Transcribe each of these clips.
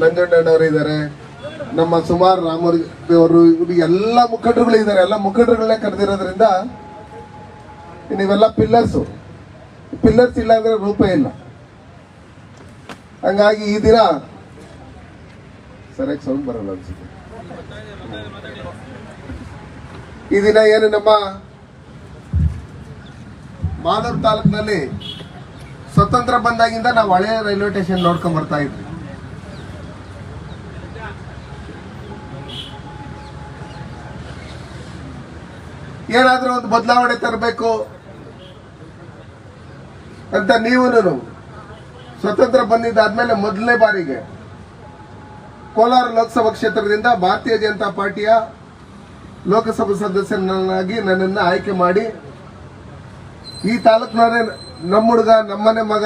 ನಂಜಣ್ಣನವರು ಇದ್ದಾರೆ, ನಮ್ಮ ಸುಮಾರು ರಾಮೂರ್ತಿ ಅವರು, ಎಲ್ಲ ಮುಖಂಡರುಗಳು ಇದ್ದಾರೆ. ಎಲ್ಲ ಮುಖಂಡರುಗಳನ್ನೇ ಕರೆದಿರೋದ್ರಿಂದ ನೀವೆಲ್ಲ ಪಿಲ್ಲರ್ಸ್ ಇಲ್ಲ ಅಂದ್ರೆ ರೂಪ ಇಲ್ಲ. ಹಂಗಾಗಿ ಈ ದಿನ ಸರಿಯಾಗಿ ಸೌಂಡ್ ಬರಲ್ಲ ಅನ್ಸುತ್ತೆ. ಈ ದಿನ ಏನು ನಮ್ಮ ಮಾಲೂರು ತಾಲೂಕಿನಲ್ಲಿ ಸ್ವತಂತ್ರ ಬಂದಾಗಿಂದ ನಾವು ಹಳೆ ರೈಲ್ವೆ ಸ್ಟೇಷನ್ ನೋಡ್ಕೊಂಡ್ ಬರ್ತಾ ಇದ್ವಿ. ಏನಾದ್ರೂ ಒಂದು ಬದಲಾವಣೆ ತರಬೇಕು ಅಂತ ನೀವು ಸ್ವತಂತ್ರ ಬಂದಿದ್ದಾದ್ಮೇಲೆ ಮೊದಲನೇ ಬಾರಿಗೆ ಕೋಲಾರ ಲೋಕಸಭಾ ಕ್ಷೇತ್ರದಿಂದ ಭಾರತೀಯ ಜನತಾ ಪಾರ್ಟಿಯ ಲೋಕಸಭಾ ಸದಸ್ಯನಾಗಿ ನನ್ನನ್ನು ಆಯ್ಕೆ ಮಾಡಿ ಈ ತಾಲೂಕಿನವರೇ ನಮ್ಮ ಹುಡುಗ ನಮ್ಮನೆ ಮಗ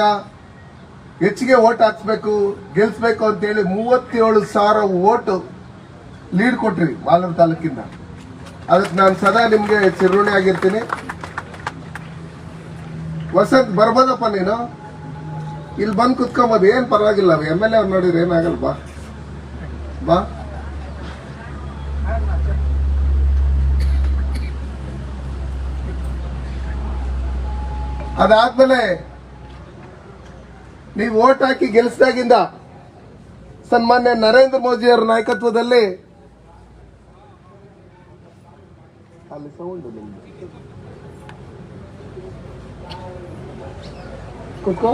ಹೆಚ್ಚಿಗೆ ಓಟ್ ಹಾಕ್ಸ್ಬೇಕು ಗೆಲ್ಸ್ಬೇಕು ಅಂತೇಳಿ 37,000 ಓಟ್ ಲೀಡ್ ಕೊಟ್ರಿ ಮಾಲೂರು ತಾಲೂಕಿಂದ. ಅದಕ್ಕೆ ನಾನು ಸದಾ ನಿಮ್ಗೆ ಚಿರುಣಿ ಆಗಿರ್ತೀನಿ. ವಸಂತ್ ಬರ್ಬೋದಪ್ಪ, ನೀನು ಇಲ್ಲಿ ಬಂದು ಕುತ್ಕೊಂಬೋದು, ಏನ್ ಪರವಾಗಿಲ್ಲ. MLA ಅವ್ರು ನೋಡಿದ್ರೆ ಏನಾಗಲ್ಲ, ಬಾ ಬಾ. ಅದಾದ್ಮೇಲೆ ನೀವು ಓಟ್ ಹಾಕಿ ಗೆಲ್ಲಿಸಿದಾಗಿಂದ ಸನ್ಮಾನ್ಯ ನರೇಂದ್ರ ಮೋದಿ ಅವರ ನಾಯಕತ್ವದಲ್ಲಿ ಅಲ್ಲಿ ಸೌಂಡ್ ಕೂತ್ಕೋ,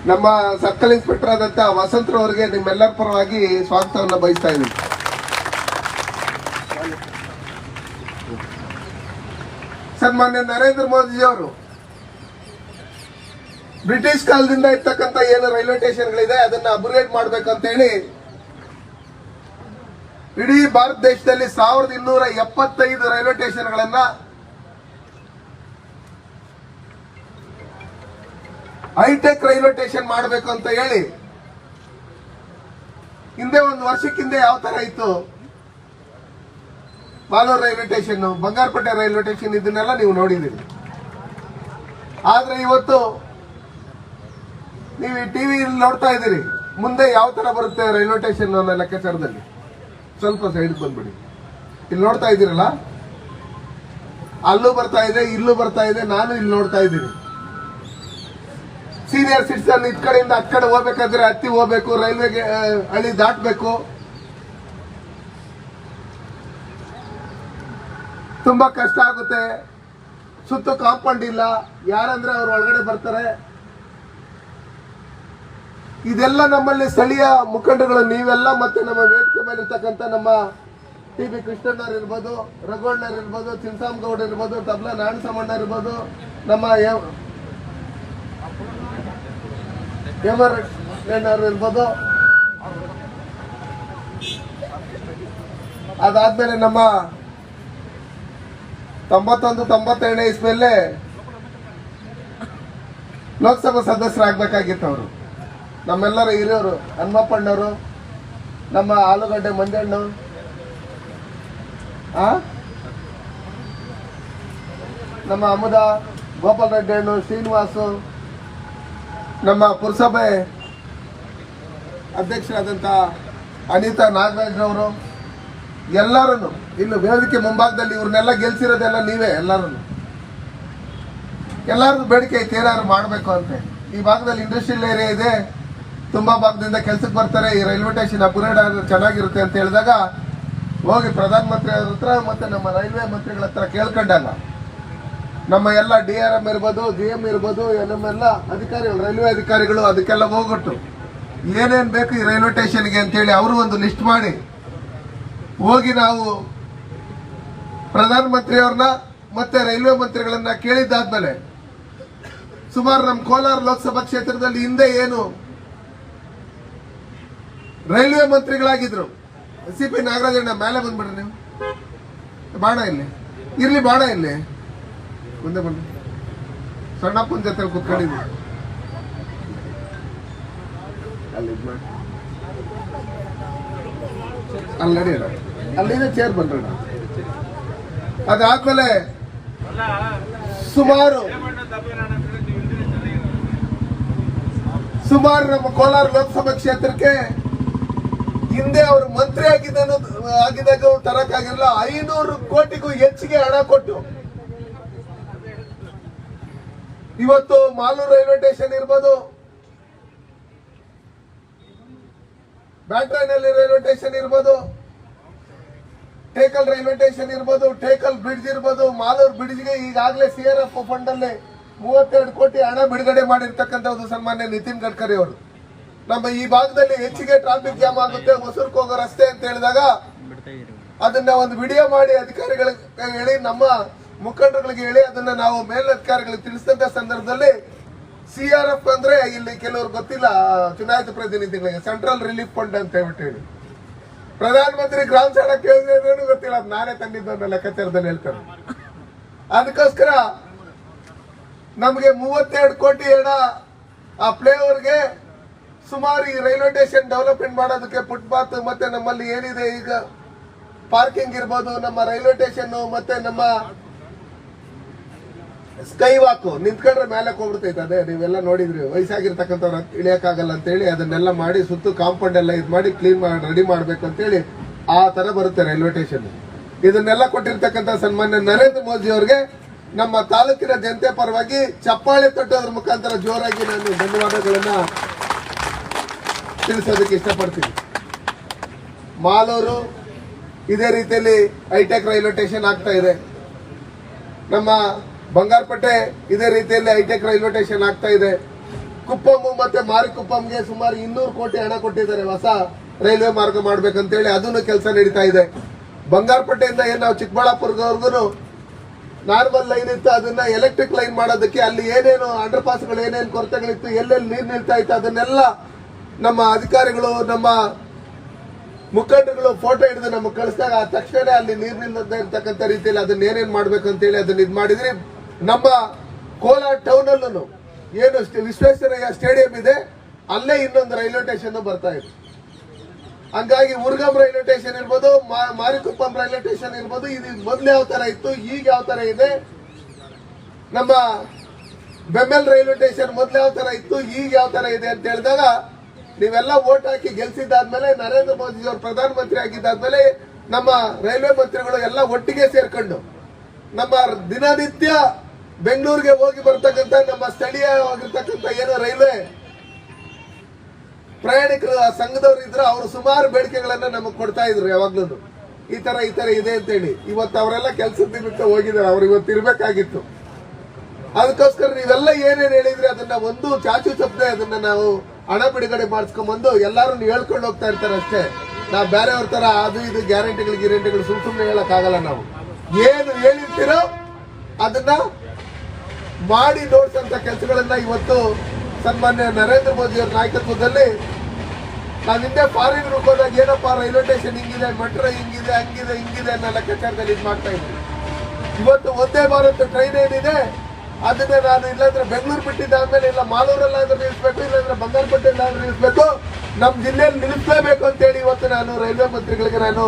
ನಮ್ಮ ಸರ್ಕಲ್ ಇನ್ಸ್ಪೆಕ್ಟರ್ ಆದಂತ ವಸಂತರವರಿಗೆ ನಿಮ್ಮೆಲ್ಲರ ಪರವಾಗಿ ಸ್ವಾಗತವನ್ನು ಬಯಸ್ತಾ ಇದ್ದೀನಿ. ಸನ್ಮಾನ್ಯ ನರೇಂದ್ರ ಮೋದಿಜಿಯವರು ಬ್ರಿಟಿಷ್ ಕಾಲದಿಂದ ಇರ್ತಕ್ಕಂಥ ಏನು ರೈಲ್ವೆ ಸ್ಟೇಷನ್ಗಳಿದೆ ಅದನ್ನ ಅಪ್ಗ್ರೇಡ್ ಮಾಡ್ಬೇಕಂತ ಹೇಳಿ ಇಡೀ ಭಾರತ ದೇಶದಲ್ಲಿ 1275 ರೈಲ್ವೆ ಸ್ಟೇಷನ್ಗಳನ್ನ ಹೈಟೆಕ್ ರೈಲ್ವೆ ಸ್ಟೇಷನ್ ಮಾಡಬೇಕು ಅಂತ ಹೇಳಿ ಹಿಂದೆ ಒಂದು ವರ್ಷಕ್ಕಿಂದೆ ಯಾವ ತರ ಇತ್ತು Malur railway station, Bangarapete railway station, ಇದನ್ನೆಲ್ಲ ನೀವು ನೋಡಿದ್ದೀರಿ. ಆದ್ರೆ ಇವತ್ತು ನೀವು ಈ ಟಿವಿ ನೋಡ್ತಾ ಇದ್ದೀರಿ, ಮುಂದೆ ಯಾವ ತರ ಬರುತ್ತೆ ರೈಲ್ವೆ ಸ್ಟೇಷನ್ ಅನ್ನೋ ಲೆಕ್ಕಾಚಾರದಲ್ಲಿ. ಸ್ವಲ್ಪ ಸೈಡ್ ಬಂದ್ಬಿಡಿ. ಇಲ್ಲಿ ನೋಡ್ತಾ ಇದ್ದೀರಲ್ಲ, ಅಲ್ಲೂ ಬರ್ತಾ ಇದೆ, ಇಲ್ಲೂ ಬರ್ತಾ ಇದೆ, ನಾನು ಇಲ್ಲಿ ನೋಡ್ತಾ ಇದ್ದೀನಿ. ಸೀನಿಯರ್ ಸಿಟಿಸನ್ ಇದ್ ಕಡೆಯಿಂದ ಆ ಕಡೆ ಹೋಗ್ಬೇಕಾದ್ರೆ ಹತ್ತಿ ಹೋಗ್ಬೇಕು, ರೈಲ್ವೆಗೆ ಹಳ್ಳಿ ದಾಟಬೇಕು, ತುಂಬಾ ಕಷ್ಟ ಆಗುತ್ತೆ. ಸುತ್ತ ಕಾಂಪೌಂಡ್ ಇಲ್ಲ, ಯಾರಂದ್ರೆ ಅವ್ರು ಒಳಗಡೆ ಬರ್ತಾರೆ. ಇದೆಲ್ಲ ನಮ್ಮಲ್ಲಿ ಸ್ಥಳೀಯ ಮುಖಂಡಗಳು ನೀವೆಲ್ಲ ಮತ್ತೆ ನಮ್ಮ ವೇದಿಕೆ ಮೇಲೆ ಇರ್ತಕ್ಕಂಥ ನಮ್ಮ TB ಕೃಷ್ಣಣ್ಣರ್ ಇರ್ಬೋದು, ರಘುವಣ್ಣರ್ ಇರ್ಬೋದು, ಚಿನ್ಸಾಮಗೌಡ ಇರ್ಬೋದು, ತಬ್ಲಾ ನಾರಾಯಣಸ್ವಾಮಣ್ಣ ಇರ್ಬೋದು, ನಮ್ಮ ಯಮರಣ್ಣರು ಇರ್ಬೋದು. ಅದಾದ್ಮೇಲೆ ನಮ್ಮ 91-92 ಇಸ್ವಿಯಲ್ಲೇ ಲೋಕಸಭಾ ಸದಸ್ಯರಾಗಬೇಕಾಗಿತ್ತು ಅವರು. ನಮ್ಮೆಲ್ಲರ ಹಿರಿಯವರು ಹನುಮಪ್ಪಣ್ಣವರು, ನಮ್ಮ ಆಲೂಗಡ್ಡೆ ಮಂಜಣ್ಣ, ನಮ್ಮ ಅಮುದ ಗೋಪಾಲ್ ರೆಡ್ಡಿ ಹಣ್ಣು, ಶ್ರೀನಿವಾಸು, ನಮ್ಮ ಪುರಸಭೆ ಅಧ್ಯಕ್ಷರಾದಂಥ ಅನಿತಾ ನಾಗರಾಜ್ ಅವರು, ಎಲ್ಲರೂ ಇನ್ನು ವೇದಿಕೆ ಮುಂಭಾಗದಲ್ಲಿ ಇವ್ರನ್ನೆಲ್ಲ ಗೆಲ್ಸಿರೋದೆಲ್ಲ ನೀವೇ. ಎಲ್ಲರದ್ದು ಬೇಡಿಕೆ ಐತೆ ಏನಾದ್ರು ಮಾಡಬೇಕು ಅಂತ. ಈ ಭಾಗದಲ್ಲಿ ಇಂಡಸ್ಟ್ರಿಯಲ್ ಏರಿಯಾ ಇದೆ, ತುಂಬಾ ಭಾಗದಿಂದ ಕೆಲ್ಸಕ್ಕೆ ಬರ್ತಾರೆ, ಈ ರೈಲ್ವೆ ಸ್ಟೇಷನ್ ಅಪ್ಗ್ರೇಡ್ ಆದ್ರೆ ಚೆನ್ನಾಗಿರುತ್ತೆ ಅಂತ ಹೇಳಿದಾಗ ಹೋಗಿ ಪ್ರಧಾನಮಂತ್ರಿ ಅವ್ರ ಹತ್ರ ಮತ್ತೆ ನಮ್ಮ ರೈಲ್ವೆ ಮಂತ್ರಿಗಳ ಹತ್ರ ಕೇಳ್ಕೊಂಡಾಗ ನಮ್ಮ ಎಲ್ಲ DRM ಇರ್ಬೋದು, GM ಇರ್ಬೋದು, ನಮ್ಮೆಲ್ಲ ಅಧಿಕಾರಿಗಳು, ರೈಲ್ವೆ ಅಧಿಕಾರಿಗಳು ಅದಕ್ಕೆಲ್ಲ ಹೋಗ್ಬಿಟ್ಟು ಏನೇನ್ ಬೇಕು ಈ ರೈಲ್ವೆ ಸ್ಟೇಷನ್ಗೆ ಅಂತೇಳಿ ಅವರು ಒಂದು ಲಿಸ್ಟ್ ಮಾಡಿ ಹೋಗಿ ನಾವು ಪ್ರಧಾನಮಂತ್ರಿ ಅವ್ರನ್ನ ಮತ್ತೆ ರೈಲ್ವೆ ಮಂತ್ರಿಗಳನ್ನ ಕೇಳಿದ್ದಾದ್ಮೇಲೆ ಸುಮಾರು ನಮ್ಮ ಕೋಲಾರ ಲೋಕಸಭಾ ಕ್ಷೇತ್ರದಲ್ಲಿ ಹಿಂದೆ ಏನು ರೈಲ್ವೆ ಮಂತ್ರಿಗಳಾಗಿದ್ರು CP ನಾಗರಾಜಣ್ಣ, ಮೇಲೆ ಬಂದ್ಬಿಡ್ರಿ ನೀವು, ಬಾಣ ಇಲ್ಲಿ ಇರ್ಲಿ, ಬಾಣ ಇಲ್ಲಿ ಮುಂದೆ ಬನ್ನಿ. ಸಣ್ಣಪ್ಪನ ಜೊತೆ ಕುತ್ಕೊಂಡಿದ್ವಿ ಅಲ್ಲಿ ನಡೀರ, ಅಲ್ಲಿಂದ ಚೇರ್ ಬಂದ್ರಣ್ಣ. ಅದಾದ್ಮೇಲೆ ಸುಮಾರು ಸುಮಾರು ನಮ್ಮ ಕೋಲಾರ ಲೋಕಸಭಾ ಕ್ಷೇತ್ರಕ್ಕೆ ಹಿಂದೆ ಅವರು ಮಂತ್ರಿ ಆಗಿದ್ದಾಗ ತರಕಾಗಿರಲ್ಲ 500 ಕೋಟಿಗೂ ಹೆಚ್ಚಿಗೆ ಹಣ ಕೊಟ್ಟು ಇವತ್ತು ಮಾಲೂರು ರೈಲ್ವೆ ಸ್ಟೇಷನ್ ಇರ್ಬೋದು, ಬ್ಯಾಟ್ರಾಯ್ನಲ್ಲಿ ರೈಲ್ವೆ ಸ್ಟೇಷನ್ ಇರ್ಬೋದು, ಟೇಕಲ್ ರೈಲ್ವೆ ಸ್ಟೇಷನ್ ಇರ್ಬೋದು, ಟೇಕಲ್ ಬ್ರಿಡ್ಜ್ ಇರ್ಬೋದು, ಮಾಲೂರು ಬ್ರಿಡ್ಜ್ಗೆ ಈಗಾಗಲೇ CRF ಫಂಡ್ ಅಲ್ಲಿ 32 ಕೋಟಿ ಹಣ ಬಿಡುಗಡೆ ಮಾಡಿರ್ತಕ್ಕಂಥದ್ದು ಸನ್ಮಾನ್ಯ ನಿತಿನ್ ಗಡ್ಕರಿ ಅವರು. ನಮ್ಮ ಈ ಭಾಗದಲ್ಲಿ ಹೆಚ್ಚಿಗೆ ಟ್ರಾಫಿಕ್ ಜಾಮ್ ಆಗುತ್ತೆ, ಹೊಸೂರ್ಗೆ ಹೋಗೋ ರಸ್ತೆ ಅಂತ ಹೇಳಿದಾಗ ಅದನ್ನ ಒಂದು ವಿಡಿಯೋ ಮಾಡಿ ಅಧಿಕಾರಿಗಳಿಗೆ ಹೇಳಿ, ನಮ್ಮ ಮುಖಂಡರುಗಳಿಗೆ ಹೇಳಿ, ಅದನ್ನ ನಾವು ಮೇಲಧಿಕಾರಿಗಳಿಗೆ ತಿಳಿಸಿದಂತ ಸಂದರ್ಭದಲ್ಲಿ CRF ಅಂದ್ರೆ ಇಲ್ಲಿ ಕೆಲವರು ಗೊತ್ತಿಲ್ಲ, ಚುನಾಯಿತ ಪ್ರತಿನಿಧಿಗಳಿಗೆ ಸೆಂಟ್ರಲ್ ರಿಲೀಫ್ ಫಂಡ್ ಅಂತ ಹೇಳಿ ಪ್ರಧಾನಮಂತ್ರಿ ಗ್ರಾಮ ಸಡಕ್ ಯೋಜನೆ ಗೊತ್ತಿಲ್ಲ, ಅದು ನಾನೇ ತಂದಿದ್ದ ಲೆಕ್ಕಾಚಾರದಲ್ಲಿ ಹೇಳ್ತಾರೆ. ಅದಕ್ಕೋಸ್ಕರ ನಮಗೆ 32 ಕೋಟಿ ಹಣ ಆ ಫ್ಲೈಓವರ್ಗೆ, ಸುಮಾರು ಈ ರೈಲ್ವೆ ಸ್ಟೇಷನ್ ಡೆವಲಪ್ಮೆಂಟ್ ಮಾಡೋದಕ್ಕೆ, ಫುಟ್ಪಾತ್ ಮತ್ತೆ ನಮ್ಮಲ್ಲಿ ಏನಿದೆ ಈಗ ಪಾರ್ಕಿಂಗ್ ಇರ್ಬೋದು, ನಮ್ಮ ರೈಲ್ವೆ ಸ್ಟೇಷನ್ ಮತ್ತೆ ನಮ್ಮ ಸ್ಕೈ ವಾಕ್ ನಿಂತ್ಕೊಂಡ್ರೆ ಮೇಲೆ ಹೋಗ್ಬಿಡ್ತೈತೆ. ಅದೇ ನೀವೆಲ್ಲ ನೋಡಿದ್ರಿ, ವಯಸ್ಸಾಗಿರ್ತಕ್ಕಂಥವ್ರು ಇಳಿಯಕ್ಕಾಗಲ್ಲ ಅಂತ ಹೇಳಿ ಅದನ್ನೆಲ್ಲ ಮಾಡಿ ಸುತ್ತು ಕಾಂಪೌಂಡ್ ಎಲ್ಲ ಇದು ಮಾಡಿ ಕ್ಲೀನ್ ಮಾಡಿ ರೆಡಿ ಮಾಡ್ಬೇಕು ಅಂತ ಹೇಳಿ ಆ ತರ ಬರುತ್ತೆ ರೈಲ್ವೆ ಸ್ಟೇಷನ್. ಇದನ್ನೆಲ್ಲ ಕೊಟ್ಟಿರ್ತಕ್ಕಂಥ ಸನ್ಮಾನ್ಯ ನರೇಂದ್ರ ಮೋದಿ ಅವರಿಗೆ ನಮ್ಮ ತಾಲೂಕಿನ ಜನತೆ ಪರವಾಗಿ ಚಪ್ಪಾಳೆ ತಟ್ಟೋದ್ರ ಮುಖಾಂತರ ಜೋರಾಗಿ ನಾನು ಧನ್ಯವಾದಗಳನ್ನ ತಿಳಿಸೋದಕ್ಕೆ ಇಷ್ಟಪಡ್ತೀನಿ. ಮಾಲೂರು ಇದೇ ರೀತಿಯಲ್ಲಿ ಹೈಟೆಕ್ ರೈಲ್ವೆ ಸ್ಟೇಷನ್ ಆಗ್ತಾ ಇದೆ. ನಮ್ಮ ಬಂಗಾರಪೇಟೆ ಇದೇ ರೀತಿಯಲ್ಲಿ ಹೈಟೆಕ್ ರೈಲ್ವೆ ಸ್ಟೇಷನ್ ಆಗ್ತಾ ಇದೆ. ಕುಪ್ಪಂ ಮತ್ತೆ ಮಾರಿಕುಪ್ಪಂಗೆ ಸುಮಾರು 200 ಕೋಟಿ ಹಣ ಕೊಟ್ಟಿದ್ದಾರೆ ಹೊಸ ರೈಲ್ವೆ ಮಾರ್ಗ ಮಾಡ್ಬೇಕಂತೇಳಿ, ಅದನ್ನು ಕೆಲಸ ನಡೀತಾ ಇದೆ. ಬಂಗಾರಪೇಟೆಯಿಂದ ಏನ್ ನಾವು ಚಿಕ್ಕಬಳ್ಳಾಪುರದವರೆಗೂ ನಾರ್ಮಲ್ ಲೈನ್ ಇತ್ತು, ಅದನ್ನ ಎಲೆಕ್ಟ್ರಿಕ್ ಲೈನ್ ಮಾಡೋದಕ್ಕೆ ಅಲ್ಲಿ ಏನೇನು ಅಂಡರ್ ಪಾಸ್ಗಳು ಏನೇನು ಕೊರತೆಗಳಿತ್ತು, ಎಲ್ಲೆಲ್ಲಿ ನೀರು ನಿಲ್ತಾ ಇತ್ತು, ಅದನ್ನೆಲ್ಲ ನಮ್ಮ ಅಧಿಕಾರಿಗಳು ನಮ್ಮ ಮುಖಂಡರುಗಳು ಫೋಟೋ ಹಿಡಿದು ನಮಗೆ ಕಳಿಸಿದಾಗ ಆ ತಕ್ಷಣ ಅಲ್ಲಿ ನೀರು ನಿಲ್ಲದೆ ಇರ್ತಕ್ಕಂಥ ರೀತಿಯಲ್ಲಿ ಅದನ್ನ ಏನೇನ್ ಮಾಡ್ಬೇಕು ಅಂತ ಹೇಳಿ ಅದನ್ನ ಇದು ಮಾಡಿದ್ರಿ. ನಮ್ಮ ಕೋಲಾರ ಟೌನ್ ಅಲ್ಲೂ ಏನು ವಿಶ್ವೇಶ್ವರಯ್ಯ ಸ್ಟೇಡಿಯಂ ಇದೆ, ಅಲ್ಲೇ ಇನ್ನೊಂದು ರೈಲ್ವೆ ಸ್ಟೇಷನ್ ಬರ್ತಾ ಇದೆ. ಹಂಗಾಗಿ ಉರ್ಗಂ ರೈಲ್ವೆ ಸ್ಟೇಷನ್ ಇರ್ಬೋದು, ಮಾರಿಕುಪ್ಪಂ ರೈಲ್ವೆ ಸ್ಟೇಷನ್ ಇರ್ಬೋದು, ಇದು ಮೊದ್ಲು ಯಾವ ತರ ಇತ್ತು, ಈಗ ಯಾವ ತರ ಇದೆ. ನಮ್ಮ ಬೆಮ್ಮೆಲ್ ರೈಲ್ವೆ ಸ್ಟೇಷನ್ ಮೊದ್ಲು ಯಾವ ತರ ಇತ್ತು, ಈಗ ಯಾವ ತರ ಇದೆ ಅಂತ ಹೇಳಿದಾಗ ನೀವೆಲ್ಲ ವೋಟ್ ಹಾಕಿ ಗೆಲ್ಸಿದ್ದಾದ್ಮೇಲೆ, ನರೇಂದ್ರ ಮೋದಿ ಅವರು ಪ್ರಧಾನಮಂತ್ರಿ ಆಗಿದ್ದಾದ್ಮೇಲೆ ನಮ್ಮ ರೈಲ್ವೆ ಮಂತ್ರಿಗಳು ಎಲ್ಲ ಒಟ್ಟಿಗೆ ಸೇರ್ಕೊಂಡು ನಮ್ಮ ದಿನನಿತ್ಯ ಬೆಂಗಳೂರಿಗೆ ಹೋಗಿ ಬರ್ತಕ್ಕಂಥ ನಮ್ಮ ಸ್ಥಳೀಯವಾಗಿರ್ತಕ್ಕಂಥ ಏನೋ ರೈಲ್ವೆ ಪ್ರಯಾಣಿಕರ ಸಂಘದವರು ಇದ್ರು, ಅವರು ಸುಮಾರು ಬೇಡಿಕೆಗಳನ್ನ ನಮಗೆ ಕೊಡ್ತಾ ಇದ್ರು ಯಾವಾಗ್ಲೂ. ಈ ತರ ಇದೆ ಅಂತ ಹೇಳಿ ಇವತ್ತು ಅವರೆಲ್ಲ ಕೆಲಸದ ನಿಮಿತ್ತ ಹೋಗಿದ್ದಾರೆ, ಅವ್ರು ಇವತ್ತು ಇರ್ಬೇಕಾಗಿತ್ತು. ಅದಕ್ಕೋಸ್ಕರ ನೀವೆಲ್ಲ ಏನೇನು ಹೇಳಿದ್ರಿ ಅದನ್ನ ಒಂದು ಚಾಚು ತಪ್ಪದೆ ಅದನ್ನ ನಾವು ಹಣ ಬಿಡುಗಡೆ ಮಾಡಿಸ್ಕೊಂಡ್ಬಂದು ಎಲ್ಲಾರು ಹೇಳ್ಕೊಂಡು ಹೋಗ್ತಾ ಇರ್ತಾರೆ ಅಷ್ಟೇ. ನಾವು ಬೇರೆಯವ್ರ ತರ ಅದು ಇದು ಗ್ಯಾರಂಟಿಗಳು ಸುಮ್ಮನೆ ಹೇಳಕ್ ಆಗಲ್ಲ. ನಾವು ಏನು ಹೇಳಿರ್ತೀರೋ ಅದನ್ನ ಮಾಡಿ ನೋಡ್ಸಂತ ಕೆಲಸಗಳನ್ನ ಇವತ್ತು ಸನ್ಮಾನ್ಯ ನರೇಂದ್ರ ಮೋದಿ ಅವರ ನಾಯಕತ್ವದಲ್ಲಿ ನಾನು ಹಿಂದೆ ಫಾರಿನ್ ಹೋದಾಗ ಏನಪ್ಪಾ ರೈಲ್ವೆ ಸ್ಟೇಷನ್ ಹಿಂಗಿದೆ, ಮೆಟ್ರೋ ಹಿಂಗಿದೆ, ಹಿಂಗಿದೆ ಅನ್ನೋ ಲೆಕ್ಕಾಚಾರದಲ್ಲಿ ಇದು ಮಾಡ್ತಾ ಇದ್ದೀನಿ. ಇವತ್ತು ಒಂದೇ ಭಾರತ್ ಟ್ರೈನ್ ಏನಿದೆ ಅದನ್ನ ನಾನು ಇಲ್ಲಾಂದ್ರೆ ಬೆಂಗಳೂರು ಬಿಟ್ಟಿದ್ದಾದ್ಮೇಲೆ ಇಲ್ಲ ಮಾಲೂರಲ್ಲಾದ್ರೂ ನಿಲ್ಲಿಸ್ಬೇಕು, ಇಲ್ಲಾಂದ್ರೆ ಬಂಗಾರಪೇಟೆಲ್ಲಾದ್ರೂ ನಿಲ್ಲಿಸ್ಬೇಕು, ನಮ್ಮ ಜಿಲ್ಲೆಯಲ್ಲಿ ನಿಲ್ಲಿಸಲೇಬೇಕು ಅಂತ ಹೇಳಿ ಇವತ್ತು ನಾನು ರೈಲ್ವೆ ಮಂತ್ರಿಗಳಿಗೆ ನಾನು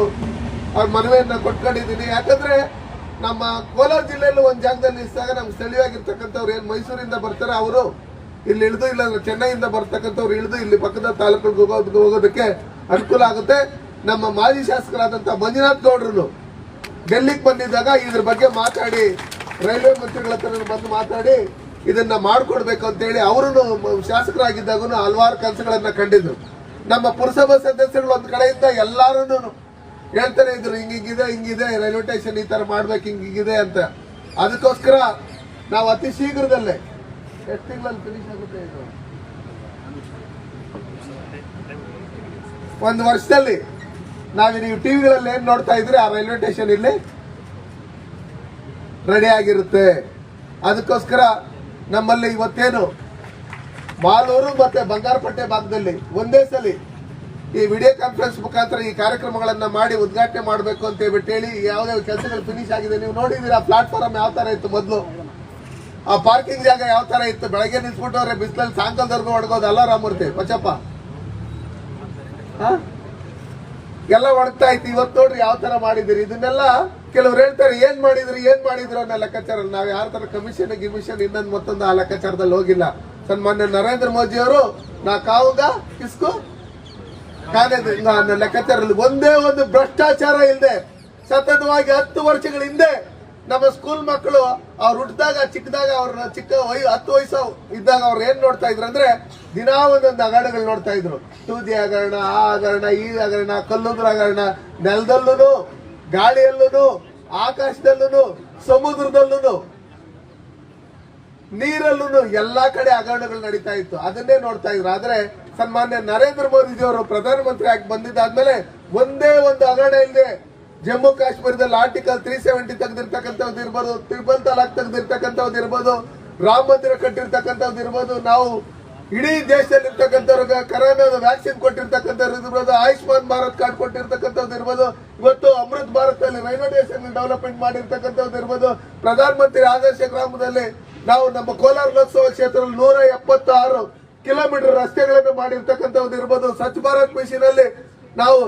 ಅವ್ರ ಮನವಿಯನ್ನ ಕೊಟ್ಕೊಂಡಿದ್ದೀನಿ. ಯಾಕಂದ್ರೆ ನಮ್ಮ ಕೋಲಾರ ಜಿಲ್ಲೆಯಲ್ಲಿ ಒಂದು ಜಾಗದಲ್ಲಿ ನಿಲ್ಲಿಸಿದಾಗ ನಮ್ಗೆ ಸ್ಥಳೀಯವಾಗಿರ್ತಕ್ಕಂಥವ್ರು ಏನ್ ಮೈಸೂರಿಂದ ಬರ್ತಾರೆ ಅವರು ಇಲ್ಲಿ ಇಳಿದು, ಇಲ್ಲಾಂದ್ರೆ ಚೆನ್ನೈಯಿಂದ ಬರ್ತಕ್ಕಂಥವ್ರು ಇಳಿದು ಇಲ್ಲಿ ಪಕ್ಕದ ತಾಲೂಕುಗಳಿಗೆ ಹೋಗೋದಕ್ಕೆ ಅನುಕೂಲ ಆಗುತ್ತೆ. ನಮ್ಮ ಮಾಜಿ ಶಾಸಕರಾದಂಥ ಮಂಜುನಾಥ್ ಗೌಡ್ರು ಡೆಲ್ಲಿಗೆ ಬಂದಿದ್ದಾಗ ಇದ್ರ ಬಗ್ಗೆ ಮಾತಾಡಿ ರೈಲ್ವೆ ಮಂತ್ರಿಗಳ ಹತ್ರ ಬಂದು ಮಾತಾಡಿ ಇದನ್ನ ಮಾಡ್ಕೊಡ್ಬೇಕು ಅಂತ ಹೇಳಿ ಅವರು ಶಾಸಕರಾಗಿದ್ದಾಗ ಹಲವಾರು ಕನಸುಗಳನ್ನ ಕಂಡಿದ್ರು. ನಮ್ಮ ಪುರಸಭಾ ಸದಸ್ಯರು ಒಂದ್ ಕಡೆಯಿಂದ ಎಲ್ಲಾರು ಹೇಳ್ತಾನೆ ಇದ್ರು, ಹಿಂಗಿದೆ ರೈಲ್ವೆ ಸ್ಟೇಷನ್ ಈ ತರ ಮಾಡ್ಬೇಕು, ಹಿಂಗಿದೆ ಅಂತ. ಅದಕ್ಕೋಸ್ಕರ ನಾವು ಅತಿ ಶೀಘ್ರದಲ್ಲೇ ಎಷ್ಟು ತಿಂಗಳಲ್ಲಿ ಫಿನಿಶ್ ಆಗುತ್ತೆ ಇದು, 1 ವರ್ಷದಲ್ಲಿ ನೀವು ಟಿವಿಗಳಲ್ಲಿ ಏನ್ ನೋಡ್ತಾ ಇದ್ರಿ ಆ ರೈಲ್ವೆ ಸ್ಟೇಷನ್ ಇಲ್ಲಿ ರೆಡಿ ಆಗಿರುತ್ತೆ. ಅದಕ್ಕೋಸ್ಕರ ನಮ್ಮಲ್ಲಿ ಇವತ್ತೇನು ಮಾಲೂರು ಮತ್ತೆ ಬಂಗಾರಪೇಟೆ ಭಾಗದಲ್ಲಿ ಒಂದೇ ಸಲ ಈ ವಿಡಿಯೋ ಕಾನ್ಫರೆನ್ಸ್ ಮುಖಾಂತರ ಈ ಕಾರ್ಯಕ್ರಮಗಳನ್ನ ಮಾಡಿ ಉದ್ಘಾಟನೆ ಮಾಡಬೇಕು ಅಂತ ಹೇಳಿ ಯಾವ್ಯಾವ ಕೆಲಸಗಳು ಫಿನಿಶ್ ಆಗಿದೆ. ನೀವು ನೋಡಿದೀರ ಪ್ಲಾಟ್ಫಾರ್ಮ್ ಯಾವ ತರ ಇತ್ತು ಮೊದಲು, ಆ ಪಾರ್ಕಿಂಗ್ ಜಾಗ ಯಾವ ತರ ಇತ್ತು, ಬೆಳಗ್ಗೆ ನಿಂತ್ಬಿಟ್ಟವ್ರೆ ಬಿಸಿಲಲ್ಲಿ ಸಾಯಂಕಾಲದವರೆಗೂ ಹೊಡ್ಕೋದು ಅಲ್ಲ ರಾಮೂರ್ತಿ ಬಚ್ಚಪ್ಪ ಎಲ್ಲ ಒಣಗ್ತಾ ಇತ್ತು. ಇವತ್ತು ನೋಡ್ರಿ ಯಾವ ತರ ಮಾಡಿದಿರಿ. ಇದನ್ನೆಲ್ಲ ಕೆಲವ್ರು ಹೇಳ್ತಾರೆ ಏನ್ ಮಾಡಿದ್ರು ಅನ್ನೋ ಲೆಕ್ಕಾಚಾರ. ನಾವ್ ಯಾರ ತರ ಕಮಿಷನ್ ಇನ್ನೊಂದು ಮತ್ತೊಂದು ಆ ಲೆಕ್ಕಾಚಾರದಲ್ಲಿ ಹೋಗಿಲ್ಲ. ಸನ್ಮಾನ್ಯ ನರೇಂದ್ರ ಮೋದಿ ಅವರು ನಾ ಕಾವುಗ ಕಿಸ್ಕು ಕಾನೇ ಲೆಕ್ಕಾಚಾರದಲ್ಲಿ ಒಂದೇ ಒಂದು ಭ್ರಷ್ಟಾಚಾರ ಇಲ್ಲದೆ ಸತತವಾಗಿ 10 ವರ್ಷಗಳ ಹಿಂದೆ ನಮ್ಮ ಸ್ಕೂಲ್ ಮಕ್ಕಳು ಅವ್ರು ಹುಟ್ಟಿದಾಗ ಚಿಕ್ಕದಾಗ ಅವ್ರ ಚಿಕ್ಕ 10 ವಯಸ್ಸು ಇದ್ದಾಗ ಅವ್ರು ಏನ್ ನೋಡ್ತಾ ಇದ್ರು ಅಂದ್ರೆ ದಿನಾ ಒಂದೊಂದು ಹಗರಣಗಳು ನೋಡ್ತಾ ಇದ್ರು. ತೂದಿ ಹಗರಣ, ಆ ಹಗರಣ, ಈ ಹಗರಣ, ಕಲ್ಲುದ್ರ ಹಗರಣ, ನೆಲದಲ್ಲೂ, ಗಾಳಿಯಲ್ಲೂ, ಆಕಾಶದಲ್ಲೂ, ಸಮುದ್ರದಲ್ಲೂ, ನೀರಲ್ಲೂ ಎಲ್ಲಾ ಕಡೆ ಹಗರಣಗಳು ನಡೀತಾ ಇತ್ತು. ಅದನ್ನೇ ನೋಡ್ತಾ ಇದ್ರು. ಆದ್ರೆ ಸನ್ಮಾನ್ಯ ನರೇಂದ್ರ ಮೋದಿಜಿಯವರು ಪ್ರಧಾನಮಂತ್ರಿ ಆಗಿ ಬಂದಿದ್ದಾದ್ಮೇಲೆ ಒಂದೇ ಒಂದು ಹಗರಣ ಇಲ್ಲದೆ ಜಮ್ಮು ಕಾಶ್ಮೀರದಲ್ಲಿ ಆರ್ಟಿಕಲ್ 370 ತೆಗೆದಿರ್ತಕ್ಕಂಥದ್ದು ಇರ್ಬೋದು, ಟ್ರಿಪಲ್ ತಲಾಕ್ ತೆಗೆದಿರ್ತಕ್ಕಂಥದ್ದು ಇರ್ಬೋದು, ರಾಮ ಮಂದಿರ ಕಟ್ಟಿರ್ತಕ್ಕಂಥದ್ದು ಇರ್ಬೋದು, ನಾವು ಇಡೀ ದೇಶದಲ್ಲಿ ಇರ್ತಕ್ಕಂಥವ್ರಿಗೆ ಕರೋನಾ ವ್ಯಾಕ್ಸಿನ್ ಕೊಟ್ಟಿರ್ತಕ್ಕಂಥವ್ರು ಇರ್ಬೋದು, ಆಯುಷ್ಮಾನ್ ಭಾರತ್ ಕಾರ್ಡ್ ಕೊಟ್ಟಿರ್ತಕ್ಕಂಥದ್ದು ಇರ್ಬೋದು, ಇವತ್ತು ಅಮೃತ್ ಭಾರತ್ ಅಲ್ಲಿ ರೈಲ್ವೆ ಸ್ಟೇಷನ್ ಡೆವಲಪ್ಮೆಂಟ್ ಮಾಡಿರ್ತಕ್ಕಂಥದ್ದು ಇರ್ಬೋದು, ಪ್ರಧಾನಮಂತ್ರಿ ಆದರ್ಶ ಗ್ರಾಮದಲ್ಲಿ ನಾವು ನಮ್ಮ ಕೋಲಾರ ಲೋಕಸಭಾ ಕ್ಷೇತ್ರದಲ್ಲಿ 176 ಕಿಲೋಮೀಟರ್ ರಸ್ತೆಗಳನ್ನು ಮಾಡಿರ್ತಕ್ಕಂಥದ್ದು ಇರ್ಬೋದು, ಸ್ವಚ್ಛ ಭಾರತ್ ಮಿಷನ್ ಅಲ್ಲಿ ನಾವು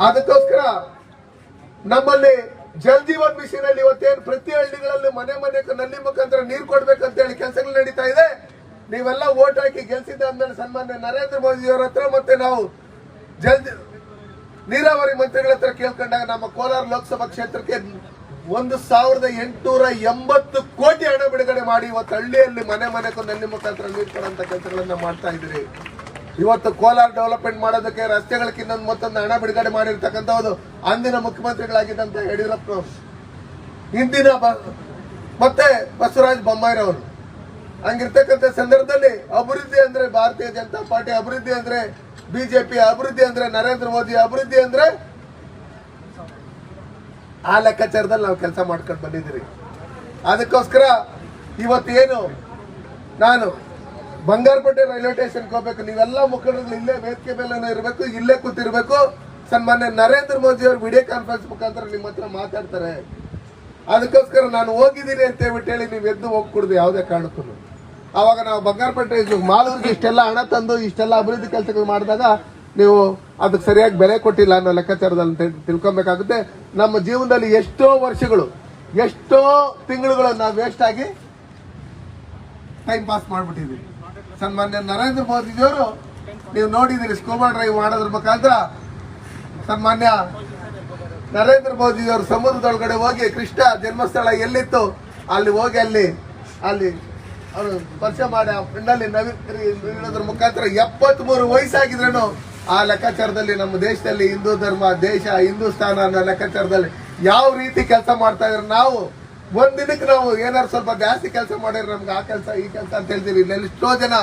ಅದಕ್ಕೋಸ್ಕರ ನಮ್ಮಲ್ಲಿ ಜಲ್ ಜೀವನ್ ಮಿಷನ್ ಅಲ್ಲಿ ಇವತ್ತೇನು ಪ್ರತಿ ಹಳ್ಳಿಗಳಲ್ಲಿ ಮನೆ ನಲ್ಲಿ ಮುಖಾಂತರ ನೀರು ಕೊಡ್ಬೇಕಂತ ಹೇಳಿ ಕೆಲಸಗಳು ನಡೀತಾ ಇದೆ. ನೀವೆಲ್ಲ ಓಟ್ ಹಾಕಿ ಗೆಲ್ಸಿದ್ದಾದ್ಮೇಲೆ ಸನ್ಮಾನ್ಯ ನರೇಂದ್ರ ಮೋದಿ ಅವರ ಹತ್ರ ಮತ್ತೆ ನಾವು ನೀರಾವರಿ ಮಂತ್ರಿಗಳ ಹತ್ರ ಕೇಳ್ಕೊಂಡಾಗ ನಮ್ಮ ಕೋಲಾರ ಲೋಕಸಭಾ ಕ್ಷೇತ್ರಕ್ಕೆ 1880 ಕೋಟಿ ಹಣ ಬಿಡುಗಡೆ ಮಾಡಿ ಇವತ್ತು ಹಳ್ಳಿಯಲ್ಲಿ ಮನೆ ನಲ್ಲಿ ಮುಖಾಂತರ ನೀರು ಕೊಡುವಂತ ಕೆಲಸಗಳನ್ನ ಮಾಡ್ತಾ ಇದ್ರಿ. ಇವತ್ತು ಕೋಲಾರ ಡೆವಲಪ್ಮೆಂಟ್ ಮಾಡೋದಕ್ಕೆ ರಸ್ತೆಗಳಿಗೆ ಇನ್ನೊಂದು ಮತ್ತೊಂದು ಹಣ ಬಿಡುಗಡೆ ಮಾಡಿರ್ತಕ್ಕಂಥದ್ದು ಅಂದಿನ ಮುಖ್ಯಮಂತ್ರಿಗಳಾಗಿದ್ದಂತ ಯಡಿಯೂರಪ್ಪ, ಹಿಂದಿನ ಮತ್ತೆ ಬಸವರಾಜ ಬೊಮ್ಮಾಯಿರವರು. ಹಂಗಿರ್ತಕ್ಕಂಥ ಸಂದರ್ಭದಲ್ಲಿ ಅಭಿವೃದ್ಧಿ ಅಂದ್ರೆ ಭಾರತೀಯ ಜನತಾ ಪಾರ್ಟಿ, ಅಭಿವೃದ್ಧಿ ಅಂದ್ರೆ ಬಿಜೆಪಿ, ಅಭಿವೃದ್ಧಿ ಅಂದ್ರೆ ನರೇಂದ್ರ ಮೋದಿ, ಅಭಿವೃದ್ಧಿ ಅಂದ್ರೆ ಆ ಲೆಕ್ಕಾಚಾರದಲ್ಲಿ ನಾವು ಕೆಲಸ ಮಾಡ್ಕೊಂಡು ಬಂದಿದ್ದೀರಿ. ಅದಕ್ಕೋಸ್ಕರ ಇವತ್ತೇನು ನಾನು ಬಂಗಾರಪೇಟೆ ರೈಲ್ವೆ ಸ್ಟೇಷನ್ಗೆ ಹೋಗ್ಬೇಕು, ನೀವೆಲ್ಲ ಮುಖಂಡರು ಇಲ್ಲೇ ವೇದಿಕೆ ಮೇಲೆ ಇರಬೇಕು, ಇಲ್ಲೇ ಕೂತಿರ್ಬೇಕು. ಸನ್ಮಾನ್ಯ ನರೇಂದ್ರ ಮೋದಿ ಅವರು ವಿಡಿಯೋ ಕಾನ್ಫರೆನ್ಸ್ ಮುಖಾಂತರ ನಿಮ್ಮ ಹತ್ರ ಮಾತಾಡ್ತಾರೆ. ಅದಕ್ಕೋಸ್ಕರ ನಾನು ಹೋಗಿದ್ದೀನಿ ಅಂತ ಹೇಳ್ಬಿಟ್ಟು ಹೇಳಿ ನೀವು ಎದ್ದು ಹೋಗ್ಕೊಡುದು ಯಾವುದೇ ಕಾರಣಕ್ಕೂ. ಆವಾಗ ನಾವು ಬಂಗಾರಪೇಟೆ ಮಾಲೂರಿಗೆ ಇಷ್ಟೆಲ್ಲ ಹಣ ತಂದು ಇಷ್ಟೆಲ್ಲ ಅಭಿವೃದ್ಧಿ ಕೆಲಸಗಳು ಮಾಡಿದಾಗ ನೀವು ಅದಕ್ಕೆ ಸರಿಯಾಗಿ ಬೆಲೆ ಕೊಟ್ಟಿಲ್ಲ ಅನ್ನೋ ಲೆಕ್ಕಾಚಾರದಲ್ಲಿ ತಿಳ್ಕೊಬೇಕಾಗುತ್ತೆ. ನಮ್ಮ ಜೀವನದಲ್ಲಿ ಎಷ್ಟೋ ವರ್ಷಗಳು, ಎಷ್ಟೋ ತಿಂಗಳುಗಳು ನಾವು ವೇಸ್ಟ್ ಆಗಿ ಟೈಮ್ ಪಾಸ್ ಮಾಡ್ಬಿಟ್ಟಿದ್ದೀವಿ. ಸನ್ಮಾನ್ಯ ನರೇಂದ್ರ ಮೋದಿಜಿಯವರು ನೀವು ನೋಡಿದಿರಿ, ಸ್ಕೂಬಾ ಡ್ರೈವ್ ಮಾಡೋದ್ರ ಮುಖಾಂತರ ಸನ್ಮಾನ್ಯ ನರೇಂದ್ರ ಮೋದಿಜಿಯವರು ಸಮುದ್ರದೊಳಗಡೆ ಹೋಗಿ ಕೃಷ್ಣ ಜನ್ಮಸ್ಥಳ ಎಲ್ಲಿತ್ತು ಅಲ್ಲಿ ಹೋಗಿ ಅಲ್ಲಿ ಅವರು ಪರಿಚಯ ಮಾಡಿ ಆ ಫ್ರೆಂಡಲ್ಲಿ ನವೀಕರಿಸೋದ್ರ ಮುಖಾಂತರ 73 ವಯಸ್ಸಾಗಿದ್ರೂ ಆ ಲೆಕ್ಕಾಚಾರದಲ್ಲಿ ನಮ್ಮ ದೇಶದಲ್ಲಿ ಹಿಂದೂ ಧರ್ಮ, ದೇಶ ಹಿಂದೂಸ್ತಾನ ಅನ್ನೋ ಲೆಕ್ಕಾಚಾರದಲ್ಲಿ ಯಾವ ರೀತಿ ಕೆಲಸ ಮಾಡ್ತಾ ಇದ್ರೆ ನಾವು ಒಂದಿನಕ್ಕೆ ನಾವು ಏನಾದ್ರು ಸ್ವಲ್ಪ ಜಾಸ್ತಿ ಕೆಲಸ ಮಾಡಿದ್ರೆ ನಮ್ಗೆ ಆ ಕೆಲಸ ಈ ಕೆಲಸ ಅಂತ ಹೇಳ್ತೀವಿ. ಇಲ್ಲಿ ಎಷ್ಟೋ ಜನ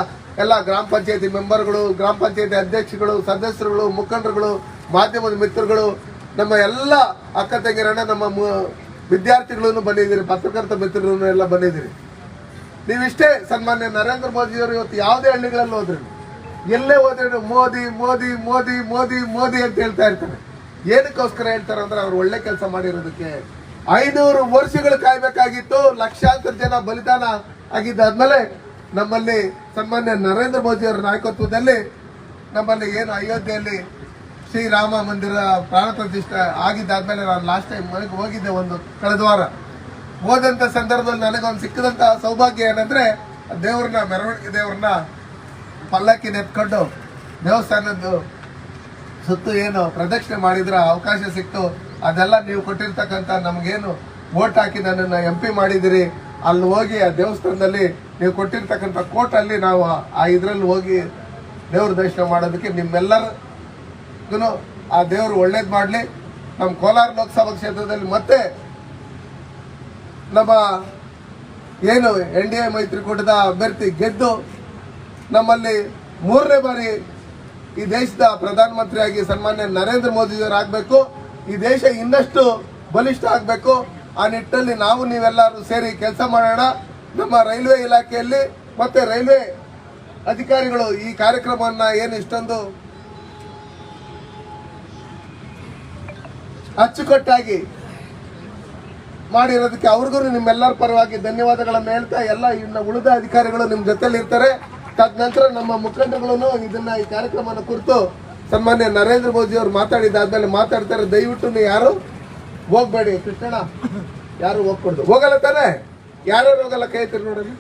ಎಲ್ಲ ಗ್ರಾಮ ಪಂಚಾಯತಿ ಮೆಂಬರ್ಗಳು, ಗ್ರಾಮ ಪಂಚಾಯತಿ ಅಧ್ಯಕ್ಷಗಳು, ಸದಸ್ಯರುಗಳು, ಮುಖಂಡರುಗಳು, ಮಾಧ್ಯಮದ ಮಿತ್ರಗಳು, ನಮ್ಮ ಎಲ್ಲ ಅಕ್ಕ ತಂಗಿರಣ್ಣ, ನಮ್ಮ ವಿದ್ಯಾರ್ಥಿಗಳನ್ನು ಬಂದಿದ್ದೀರಿ, ಪತ್ರಕರ್ತ ಮಿತ್ರರು ಎಲ್ಲ ಬಂದಿದ್ದೀರಿ. ನೀವಿಷ್ಟೇ ಸನ್ಮಾನ್ಯ ನರೇಂದ್ರ ಮೋದಿಯವರು ಇವತ್ತು ಯಾವುದೇ ಹಳ್ಳಿಗಳಲ್ಲಿ ಹೋದ್ರೆ, ಎಲ್ಲೇ ಹೋದ್ರೆ ಮೋದಿ ಮೋದಿ ಮೋದಿ ಮೋದಿ ಮೋದಿ ಅಂತ ಹೇಳ್ತಾ ಇರ್ತಾರೆ. ಏನಕ್ಕೋಸ್ಕರ ಹೇಳ್ತಾರೆ ಅಂದ್ರೆ ಅವ್ರು ಒಳ್ಳೆ ಕೆಲಸ ಮಾಡಿರೋದಕ್ಕೆ. 500 ವರ್ಷಗಳು ಕಾಯ್ಬೇಕಾಗಿತ್ತು, ಲಕ್ಷಾಂತರ ಜನ ಬಲಿದಾನ ಆಗಿದ್ದಾದ್ಮೇಲೆ ನಮ್ಮಲ್ಲಿ ಸನ್ಮಾನ್ಯ ನರೇಂದ್ರ ಮೋದಿ ಅವರ ನಾಯಕತ್ವದಲ್ಲಿ ನಮ್ಮಲ್ಲಿ ಏನು ಅಯೋಧ್ಯೆಯಲ್ಲಿ ಶ್ರೀರಾಮ ಮಂದಿರ ಪ್ರಾಣ ಪ್ರತಿಷ್ಠೆ ಆಗಿದ್ದಾದ್ಮೇಲೆ ನಾನು ಲಾಸ್ಟ್ ಟೈಮ್ ಮನೆಗೆ ಹೋಗಿದ್ದೆ ಒಂದು ಕಳೆದ ವಾರ. ಹೋದಂತ ಸಂದರ್ಭದಲ್ಲಿ ನನಗೊಂದು ಸಿಕ್ಕದಂತ ಸೌಭಾಗ್ಯ ಏನಂದ್ರೆ ದೇವ್ರನ್ನ, ಮೆರವಣಿಗೆ ದೇವ್ರನ್ನ ಪಲ್ಲಕ್ಕಿ ನೆತ್ಕೊಂಡು ದೇವಸ್ಥಾನದ್ದು ಸುತ್ತು ಏನು ಪ್ರದಕ್ಷಿಣೆ ಮಾಡಿದ್ರ ಅವಕಾಶ ಸಿಕ್ತು. ಅದೆಲ್ಲ ನೀವು ಕೊಟ್ಟಿರ್ತಕ್ಕಂಥ ನಮಗೇನು ವೋಟ್ ಹಾಕಿ ನನ್ನನ್ನು MP ಮಾಡಿದಿರಿ, ಅಲ್ಲಿ ಹೋಗಿ ಆ ದೇವಸ್ಥಾನದಲ್ಲಿ ನೀವು ಕೊಟ್ಟಿರ್ತಕ್ಕಂಥ ಕೋಟಲ್ಲಿ ನಾವು ಆ ಇದರಲ್ಲಿ ಹೋಗಿ ದೇವ್ರ ದರ್ಶನ ಮಾಡೋದಕ್ಕೆ ನಿಮ್ಮೆಲ್ಲರಿಗೂ ಆ ದೇವರು ಒಳ್ಳೇದು ಮಾಡಲಿ. ನಮ್ಮ ಕೋಲಾರ ಲೋಕಸಭಾ ಕ್ಷೇತ್ರದಲ್ಲಿ ಮತ್ತೆ ನಮ್ಮ ಏನು NDA ಮೈತ್ರಿಕೂಟದ ಅಭ್ಯರ್ಥಿ ಗೆದ್ದು ನಮ್ಮಲ್ಲಿ 3ನೇ ಬಾರಿ ಈ ದೇಶದ ಪ್ರಧಾನಮಂತ್ರಿಯಾಗಿ ಸನ್ಮಾನ್ಯ ನರೇಂದ್ರ ಮೋದಿಯವರು ಆಗಬೇಕು. ಈ ದೇಶ ಇನ್ನಷ್ಟು ಬಲಿಷ್ಠ ಆಗಬೇಕು. ಆ ನಿಟ್ಟಿನಲ್ಲಿ ನಾವು ನೀವೆಲ್ಲರೂ ಸೇರಿ ಕೆಲಸ ಮಾಡೋಣ. ನಮ್ಮ ರೈಲ್ವೆ ಇಲಾಖೆಯಲ್ಲಿ ಮತ್ತೆ ರೈಲ್ವೆ ಅಧಿಕಾರಿಗಳು ಈ ಕಾರ್ಯಕ್ರಮವನ್ನು ಏನು ಇಷ್ಟೊಂದು ಅಚ್ಚುಕಟ್ಟಾಗಿ ಮಾಡಿರೋದಕ್ಕೆ ಅವ್ರಿಗೂ ನಿಮ್ಮೆಲ್ಲರ ಪರವಾಗಿ ಧನ್ಯವಾದಗಳನ್ನು ಹೇಳ್ತಾ, ಎಲ್ಲ ಇನ್ನು ಉಳಿದ ಅಧಿಕಾರಿಗಳು ನಿಮ್ಮ ಜೊತೆಲಿ ಇರ್ತಾರೆ. ತದನಂತರ ನಮ್ಮ ಮುಖಂಡರುಗಳನ್ನು ಈ ಕಾರ್ಯಕ್ರಮವನ್ನು ಕುರಿತು ಸನ್ಮಾನ್ಯ ನರೇಂದ್ರ ಮೋದಿ ಅವರು ಮಾತಾಡಿದಾದ್ಮೇಲೆ ಮಾತಾಡ್ತಾರೆ. ದಯವಿಟ್ಟು ನೀವು ಯಾರು ಹೋಗ್ಬೇಡಿ. ಕೃಷ್ಣಣ್ಣ ಯಾರು ಹೋಗ್ಕೊಡ್ದು ಹೋಗಲ್ಲ ತಾನೆ? ಯಾರ್ಯಾರು ಹೋಗಲ್ಲ ಕೈ ಎತ್ತಿರಿ ನೋಡಲಿ.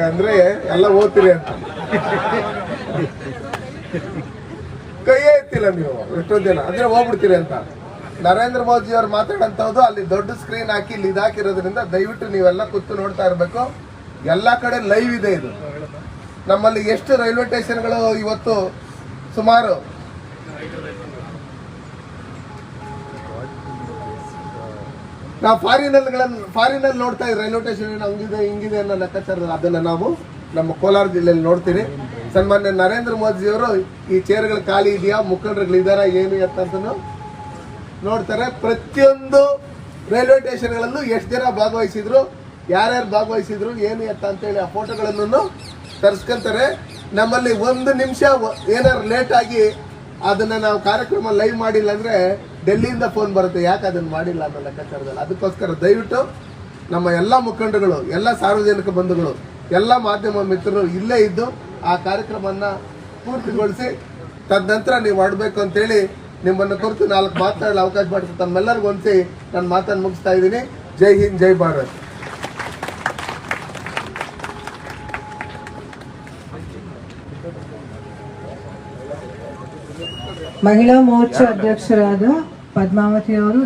ಅಂದ್ರೆ ಎಲ್ಲ ಓದ್ತೀರಿ ಅಂತ ಕೈಯೇ ಎತ್ತಿಲ್ಲ ನೀವು ಎಷ್ಟೊಂದು ಜನ, ಅಂದ್ರೆ ಹೋಗ್ಬಿಡ್ತೀರಿ ಅಂತ. ನರೇಂದ್ರ ಮೋದಿ ಅವ್ರು ಮಾತಾಡಂತವ್ದು ಅಲ್ಲಿ ದೊಡ್ಡ ಸ್ಕ್ರೀನ್ ಹಾಕಿ ಇಲ್ಲಿ ಇದಾಕಿರೋದ್ರಿಂದ ದಯವಿಟ್ಟು ನೀವೆಲ್ಲ ಕೂತು ನೋಡ್ತಾ ಇರಬೇಕು. ಎಲ್ಲ ಕಡೆ ಲೈವ್ ಇದೆ ಇದು. ನಮ್ಮಲ್ಲಿ ಎಷ್ಟು ರೈಲ್ವೆ ಸ್ಟೇಷನ್ಗಳು ಇವತ್ತು ಸುಮಾರು ನಾವು ಫಾರಿನಲ್ಲಿ ನೋಡ್ತಾ ಇದ್ದೀವಿ ರೈಲ್ವೆ ಸ್ಟೇಷನ್ ಹಂಗಿದೆ ಹಿಂಗಿದೆ ಅನ್ನೋ ಲೆಕ್ಕಾಚಾರದಲ್ಲಿ ಅದನ್ನ ನಾವು ನಮ್ಮ ಕೋಲಾರ ಜಿಲ್ಲೆಯಲ್ಲಿ ನೋಡ್ತೀವಿ. ಸನ್ಮಾನ್ಯ ನರೇಂದ್ರ ಮೋದಿಯವರು ಈ ಚೇರ್ಗಳು ಖಾಲಿ ಇದೆಯಾ, ಮುಖಂಡರುಗಳಿದಾರ, ಏನು ಎತ್ತಂತನೂ ನೋಡ್ತಾರೆ. ಪ್ರತಿಯೊಂದು ರೈಲ್ವೆ ಸ್ಟೇಷನ್ಗಳಲ್ಲೂ ಎಷ್ಟು ಜನ ಭಾಗವಹಿಸಿದ್ರು, ಯಾರ್ಯಾರು ಭಾಗವಹಿಸಿದ್ರು, ಏನು ಎತ್ತ ಅಂತೇಳಿ ಆ ಫೋಟೋಗಳನ್ನು ತರಿಸ್ಕೊಂತಾರೆ. ನಮ್ಮಲ್ಲಿ ಒಂದು ನಿಮಿಷ ಏನಾರು ಲೇಟ್ ಆಗಿ ಅದನ್ನ ನಾವು ಕಾರ್ಯಕ್ರಮ ಲೈವ್ ಮಾಡಿಲ್ಲ ಅಂದ್ರೆ ಡೆಲ್ಲಿಯಿಂದ ಫೋನ್ ಬರುತ್ತೆ, ಯಾಕೆ ಅದನ್ನ ಮಾಡಿಲ್ಲ ಅನ್ನೋ ಲೆಕ್ಕಾಚಾರದಲ್ಲಿ. ಅದಕ್ಕೋಸ್ಕರ ದಯವಿಟ್ಟು ನಮ್ಮ ಎಲ್ಲ ಮುಖಂಡರುಗಳು, ಎಲ್ಲ ಸಾರ್ವಜನಿಕ ಬಂಧುಗಳು, ಎಲ್ಲ ಮಾಧ್ಯಮ ಮಿತ್ರರು ಇಲ್ಲೇ ಇದ್ದು ಆ ಕಾರ್ಯಕ್ರಮನ ಪೂರ್ತಿಗೊಳಿಸಿ ತದನಂತರ ನೀವು ಮಾಡಬೇಕು ಅಂತೇಳಿ ನಿಮ್ಮನ್ನು ಕುರಿತು 4 ಮಾತನಾಡಲು ಅವಕಾಶ ಮಾಡಿಸಿ ತಮ್ಮೆಲ್ಲರಿಗೂ ಹೊಂದಿಸಿ ನಾನು ಮಾತನ್ನು ಮುಗಿಸ್ತಾ ಇದ್ದೀನಿ. ಜೈ ಹಿಂದ್, ಜೈ ಭಾರತ್. ಮಹಿಳಾ ಮೋರ್ಚಾ ಅಧ್ಯಕ್ಷರಾದ ಪದ್ಮಾವತಿ ಅವರು